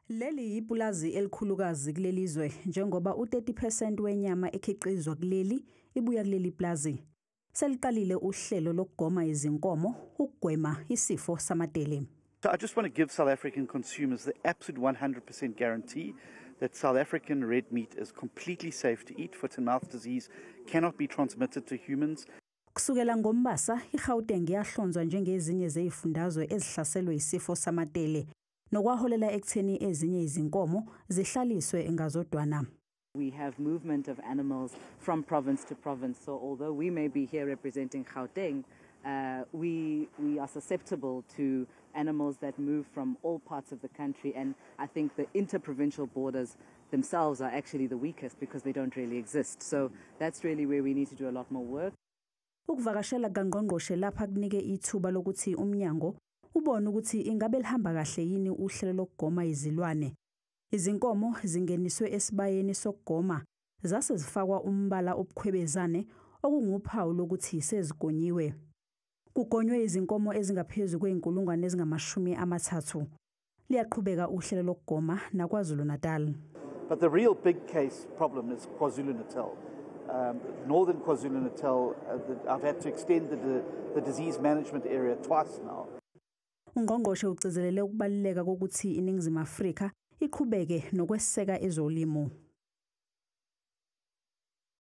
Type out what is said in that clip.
Leli ipulazi elikhulukazi kulelizwe njengoba u30% wenyama ekhiqizwa kuleli ibuya kuleli plazi. Seliqalile uhlelo lokugoma izinkomo ukugwema isifo samadele. So I just want to give South African consumers the absolute 100% guarantee that South African red meat is completely safe to eat. Foot and mouth disease cannot be transmitted to humans. Kusukela ngoMbasa, iGauteng yahlonzwa njengezinye zezifundazwe ezihlaselwe isifo samadele. Nokwaholela ekutheni ezinye izinkomo zihlaliswe engazodwana. We have movement of animals from province to province. So although we may be here representing Gauteng, we are susceptible to animals that move from all parts of the country. And I think the interprovincial borders themselves are actually the weakest because they don't really exist. So that's really where we need to do a lot more work. Ukuvakashela kaNgqongqoshe lapha kunike ithuba lokuthi umnyango ubone ukuthi ingabe lihamba kahle yini uhlelo lokugoma izilwane. Izinkomo zingeniswe esibayeni sokugoma zase zifakwa umbala obukhwebezane okunguphawu lokuthi sezigonyiwe. Kugonywe izinkomo ezingaphezulu kweinkulungwane ezingama-30. Liyaqhubeka uhlelo lokugoma naKwaZulu-Natal. But the real big case problem is KwaZulu-Natal. Northern KwaZulu-Natal, I've had to extend the disease management area twice now. Ungqongqoshe ugcizelele ukubaluleka kokuthi iNingizimu Afrika iqhubeke nokweseka ezolimo.